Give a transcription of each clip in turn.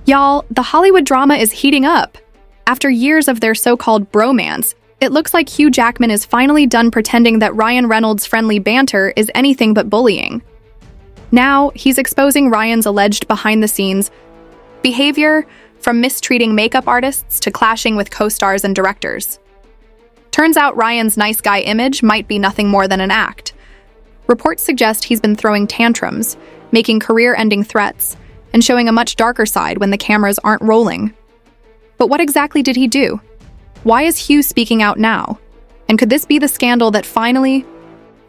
Y'all, the Hollywood drama is heating up. After years of their so-called bromance, it looks like Hugh Jackman is finally done pretending that Ryan Reynolds' friendly banter is anything but bullying. Now, he's exposing Ryan's alleged behind-the-scenes behavior, from mistreating makeup artists to clashing with co-stars and directors. Turns out Ryan's nice guy image might be nothing more than an act. Reports suggest he's been throwing tantrums, making career-ending threats, and showing a much darker side when the cameras aren't rolling. But what exactly did he do? Why is Hugh speaking out now? And could this be the scandal that finally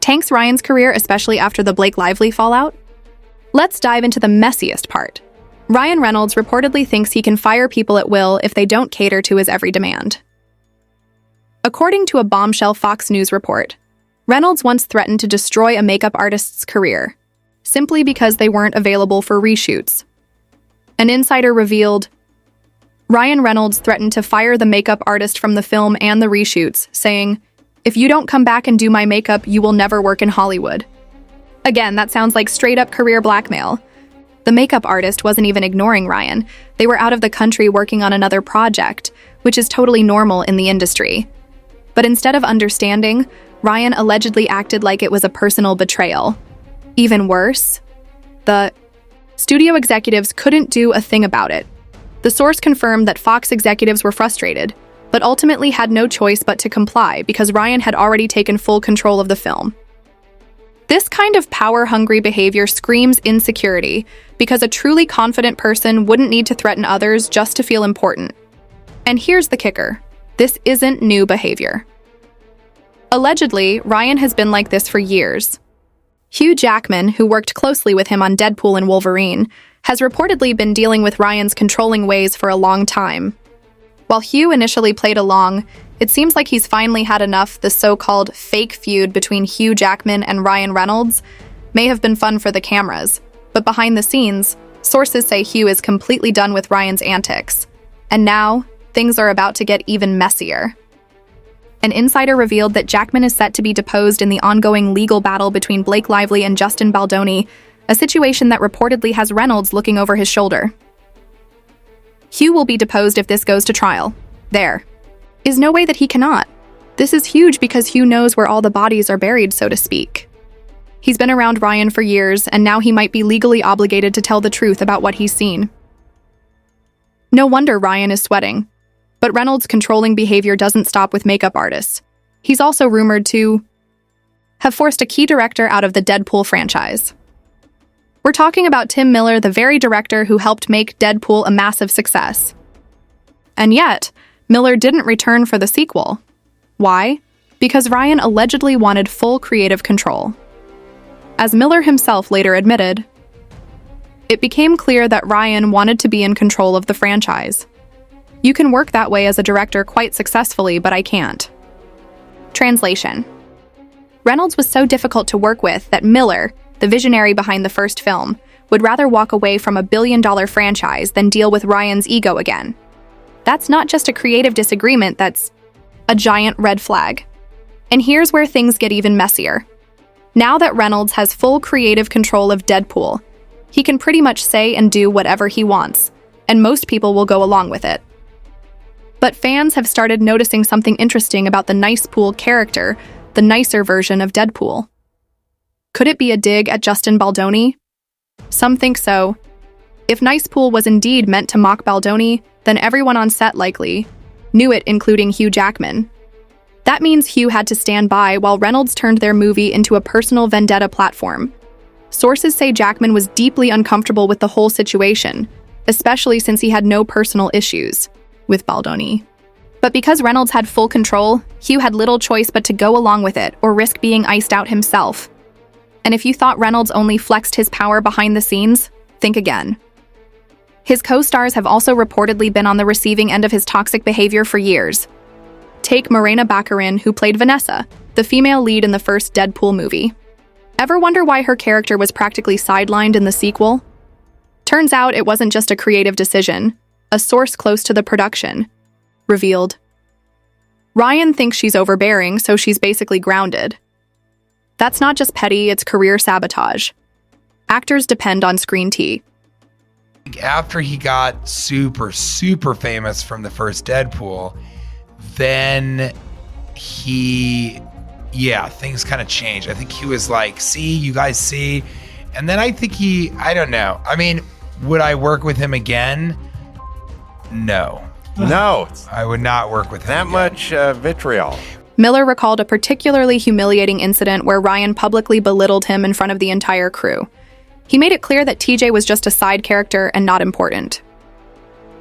tanks Ryan's career, especially after the Blake Lively fallout? Let's dive into the messiest part. Ryan Reynolds reportedly thinks he can fire people at will if they don't cater to his every demand. According to a bombshell Fox News report, Reynolds once threatened to destroy a makeup artist's career, simply because they weren't available for reshoots. An insider revealed, Ryan Reynolds threatened to fire the makeup artist from the film and the reshoots, saying, "If you don't come back and do my makeup, you will never work in Hollywood." Again, that sounds like straight-up career blackmail. The makeup artist wasn't even ignoring Ryan. They were out of the country working on another project, which is totally normal in the industry. But instead of understanding, Ryan allegedly acted like it was a personal betrayal. Even worse, the studio executives couldn't do a thing about it. The source confirmed that Fox executives were frustrated, but ultimately had no choice but to comply because Ryan had already taken full control of the film. This kind of power-hungry behavior screams insecurity, because a truly confident person wouldn't need to threaten others just to feel important. And here's the kicker. This isn't new behavior. Allegedly, Ryan has been like this for years. Hugh Jackman, who worked closely with him on Deadpool and Wolverine, has reportedly been dealing with Ryan's controlling ways for a long time. While Hugh initially played along, it seems like he's finally had enough. The so-called fake feud between Hugh Jackman and Ryan Reynolds may have been fun for the cameras, but behind the scenes, sources say Hugh is completely done with Ryan's antics. And now, things are about to get even messier. An insider revealed that Jackman is set to be deposed in the ongoing legal battle between Blake Lively and Justin Baldoni, a situation that reportedly has Reynolds looking over his shoulder. Hugh will be deposed if this goes to trial. There is no way that he cannot. This is huge because Hugh knows where all the bodies are buried, so to speak. He's been around Ryan for years, and now he might be legally obligated to tell the truth about what he's seen. No wonder Ryan is sweating. But Reynolds' controlling behavior doesn't stop with makeup artists. He's also rumored to have forced a key director out of the Deadpool franchise. We're talking about Tim Miller, the very director who helped make Deadpool a massive success. And yet, Miller didn't return for the sequel. Why? Because Ryan allegedly wanted full creative control. As Miller himself later admitted, it became clear that Ryan wanted to be in control of the franchise. You can work that way as a director quite successfully, but I can't. Translation. Reynolds was so difficult to work with that Miller, the visionary behind the first film, would rather walk away from a billion-dollar franchise than deal with Ryan's ego again. That's not just a creative disagreement, that's a giant red flag. And here's where things get even messier. Now that Reynolds has full creative control of Deadpool, he can pretty much say and do whatever he wants, and most people will go along with it. But fans have started noticing something interesting about the Nicepool character, the nicer version of Deadpool. Could it be a dig at Justin Baldoni? Some think so. If Nicepool was indeed meant to mock Baldoni, then everyone on set likely knew it, including Hugh Jackman. That means Hugh had to stand by while Reynolds turned their movie into a personal vendetta platform. Sources say Jackman was deeply uncomfortable with the whole situation, especially since he had no personal issues with Baldoni. But because Reynolds had full control, Hugh had little choice but to go along with it or risk being iced out himself. And if you thought Reynolds only flexed his power behind the scenes, think again. His co-stars have also reportedly been on the receiving end of his toxic behavior for years. Take Morena Baccarin, who played Vanessa, the female lead in the first Deadpool movie. Ever wonder why her character was practically sidelined in the sequel? Turns out it wasn't just a creative decision. A source close to the production revealed, Ryan thinks she's overbearing, so she's basically grounded. That's not just petty, it's career sabotage. Actors depend on screen tea. After he got super, super famous from the first Deadpool, then things kind of changed. I think he was like, see, you guys see. And then I think I don't know. I mean, would I work with him again? No. No. I would not work with him that again. much vitriol. Miller recalled a particularly humiliating incident where Ryan publicly belittled him in front of the entire crew. He made it clear that TJ was just a side character and not important.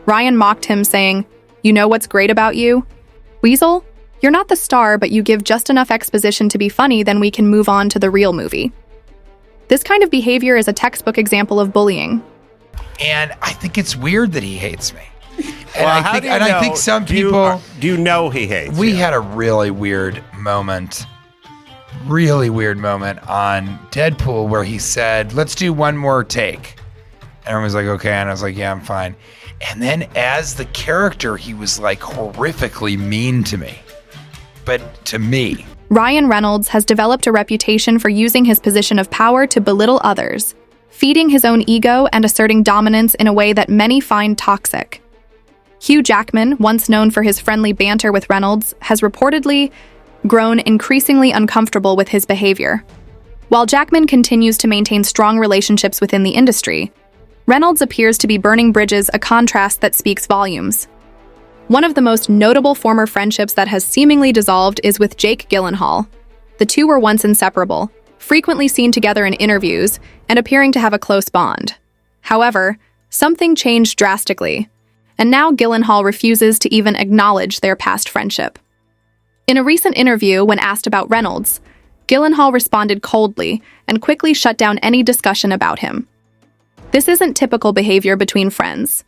Ryan mocked him, saying, "You know what's great about you? Weasel, you're not the star, but you give just enough exposition to be funny, then we can move on to the real movie." This kind of behavior is a textbook example of bullying. And I think it's weird that he hates me. And Well, I think some people... Do you know he hates We you? had a really weird moment on Deadpool where he said, let's do one more take. And everyone was like, okay. And I was like, yeah, I'm fine. And then as the character, he was like horrifically mean to me. But to me. Ryan Reynolds has developed a reputation for using his position of power to belittle others, feeding his own ego and asserting dominance in a way that many find toxic. Hugh Jackman, once known for his friendly banter with Reynolds, has reportedly grown increasingly uncomfortable with his behavior. While Jackman continues to maintain strong relationships within the industry, Reynolds appears to be burning bridges, a contrast that speaks volumes. One of the most notable former friendships that has seemingly dissolved is with Jake Gyllenhaal. The two were once inseparable, frequently seen together in interviews, and appearing to have a close bond. However, something changed drastically, and now Gyllenhaal refuses to even acknowledge their past friendship. In a recent interview, when asked about Reynolds, Gyllenhaal responded coldly and quickly shut down any discussion about him. This isn't typical behavior between friends,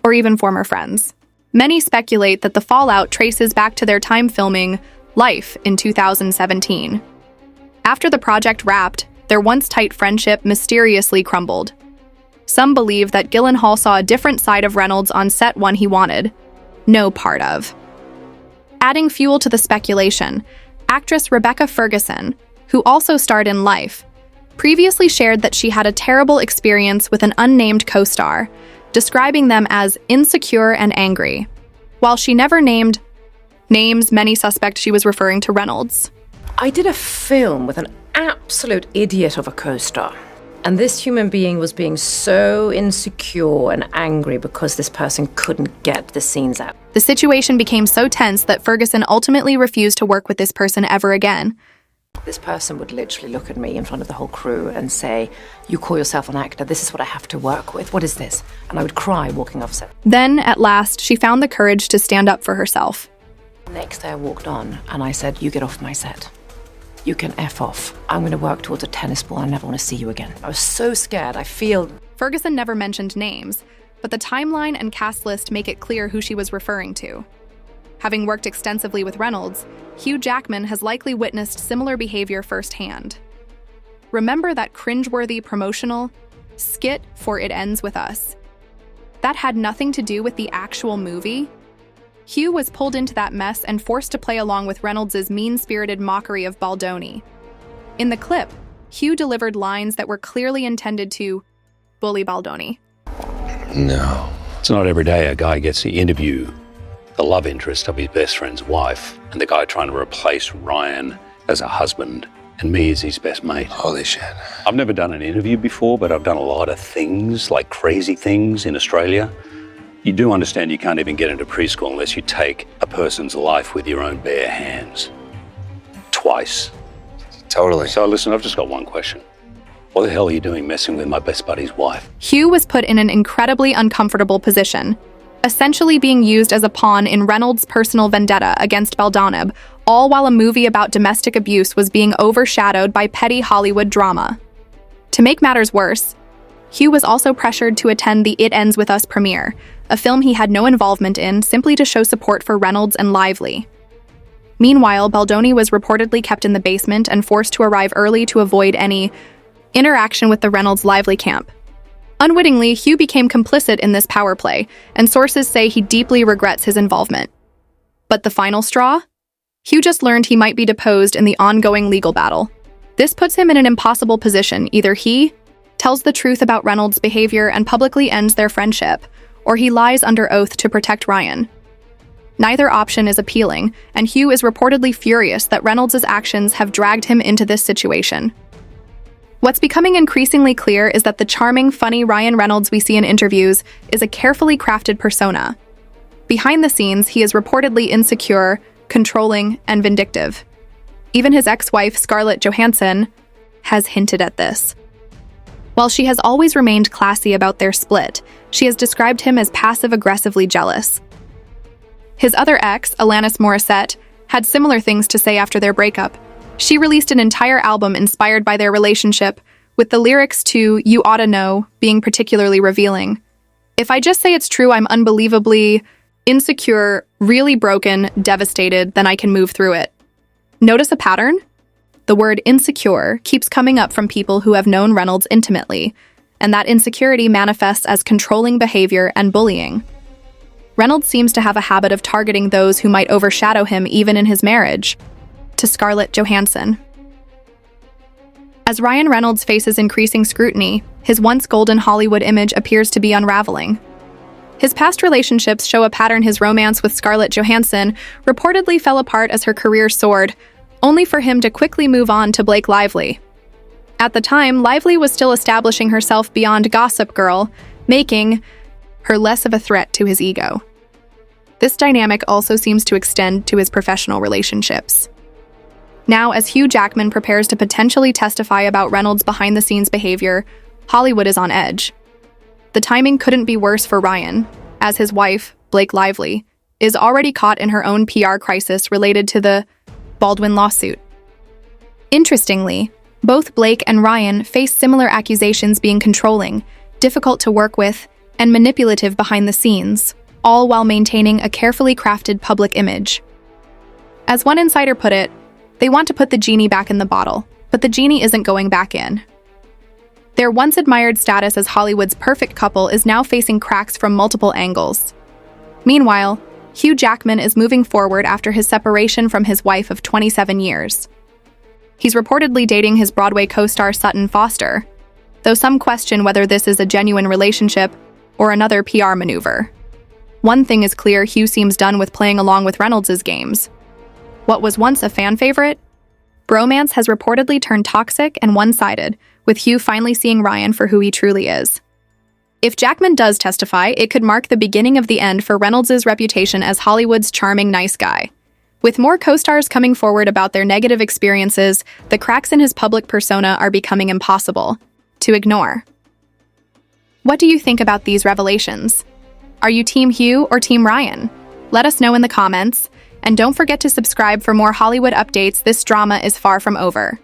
or even former friends. Many speculate that the fallout traces back to their time filming Life in 2017. After the project wrapped, their once tight friendship mysteriously crumbled. Some believe that Gyllenhaal saw a different side of Reynolds on set, one he wanted no part of. Adding fuel to the speculation, actress Rebecca Ferguson, who also starred in Life, previously shared that she had a terrible experience with an unnamed co-star, describing them as insecure and angry. While she never named names, many suspect she was referring to Reynolds. I did a film with an absolute idiot of a co-star. And this human being was being so insecure and angry because this person couldn't get the scenes out. The situation became so tense that Ferguson ultimately refused to work with this person ever again. This person would literally look at me in front of the whole crew and say, "You call yourself an actor, this is what I have to work with. What is this?" And I would cry walking off set. Then, at last, she found the courage to stand up for herself. The next day I walked on and I said, "You get off my set. You can F off. I'm going to work towards a tennis ball. I never want to see you again." I was so scared. I feel... Ferguson never mentioned names, but the timeline and cast list make it clear who she was referring to. Having worked extensively with Reynolds, Hugh Jackman has likely witnessed similar behavior firsthand. Remember that cringeworthy promotional skit for It Ends With Us? That had nothing to do with the actual movie? Hugh was pulled into that mess and forced to play along with Reynolds' mean-spirited mockery of Baldoni. In the clip, Hugh delivered lines that were clearly intended to bully Baldoni. No. It's not every day a guy gets to interview the love interest of his best friend's wife and the guy trying to replace Ryan as a husband and me as his best mate. Holy shit. I've never done an interview before, but I've done a lot of things, like crazy things in Australia. You do understand you can't even get into preschool unless you take a person's life with your own bare hands. Twice. Totally. So listen, I've just got one question. What the hell are you doing messing with my best buddy's wife? Hugh was put in an incredibly uncomfortable position, essentially being used as a pawn in Reynolds' personal vendetta against Baldoni, all while a movie about domestic abuse was being overshadowed by petty Hollywood drama. To make matters worse, Hugh was also pressured to attend the It Ends With Us premiere, a film he had no involvement in, simply to show support for Reynolds and Lively. Meanwhile, Baldoni was reportedly kept in the basement and forced to arrive early to avoid any interaction with the Reynolds Lively camp. Unwittingly, Hugh became complicit in this power play, and sources say he deeply regrets his involvement. But the final straw? Hugh just learned he might be deposed in the ongoing legal battle. This puts him in an impossible position. Either he tells the truth about Reynolds' behavior and publicly ends their friendship, or he lies under oath to protect Ryan. Neither option is appealing, and Hugh is reportedly furious that Reynolds' actions have dragged him into this situation. What's becoming increasingly clear is that the charming, funny Ryan Reynolds we see in interviews is a carefully crafted persona. Behind the scenes, he is reportedly insecure, controlling, and vindictive. Even his ex-wife, Scarlett Johansson, has hinted at this. While she has always remained classy about their split, she has described him as passive-aggressively jealous. His other ex, Alanis Morissette, had similar things to say after their breakup. She released an entire album inspired by their relationship, with the lyrics to You Oughta Know being particularly revealing. If I just say it's true, I'm unbelievably insecure, really broken, devastated, then I can move through it. Notice a pattern? The word insecure keeps coming up from people who have known Reynolds intimately, and that insecurity manifests as controlling behavior and bullying. Reynolds seems to have a habit of targeting those who might overshadow him even in his marriage, to Scarlett Johansson. As Ryan Reynolds faces increasing scrutiny, his once golden Hollywood image appears to be unraveling. His past relationships show a pattern. His romance with Scarlett Johansson reportedly fell apart as her career soared, only for him to quickly move on to Blake Lively. At the time, Lively was still establishing herself beyond Gossip Girl, making her less of a threat to his ego. This dynamic also seems to extend to his professional relationships. Now, as Hugh Jackman prepares to potentially testify about Reynolds' behind-the-scenes behavior, Hollywood is on edge. The timing couldn't be worse for Ryan, as his wife, Blake Lively, is already caught in her own PR crisis related to the Baldwin lawsuit. Interestingly, both Blake and Ryan face similar accusations being controlling, difficult to work with, and manipulative behind the scenes, all while maintaining a carefully crafted public image. As one insider put it, they want to put the genie back in the bottle, but the genie isn't going back in. Their once admired status as Hollywood's perfect couple is now facing cracks from multiple angles. Meanwhile, Hugh Jackman is moving forward after his separation from his wife of 27 years. He's reportedly dating his Broadway co-star Sutton Foster, though some question whether this is a genuine relationship or another PR maneuver. One thing is clear: Hugh seems done with playing along with Reynolds' games. What was once a fan favorite? Bromance has reportedly turned toxic and one-sided, with Hugh finally seeing Ryan for who he truly is. If Jackman does testify, it could mark the beginning of the end for Reynolds' reputation as Hollywood's charming nice guy. With more co-stars coming forward about their negative experiences, the cracks in his public persona are becoming impossible to ignore. What do you think about these revelations? Are you Team Hugh or Team Ryan? Let us know in the comments. And don't forget to subscribe for more Hollywood updates. This drama is far from over.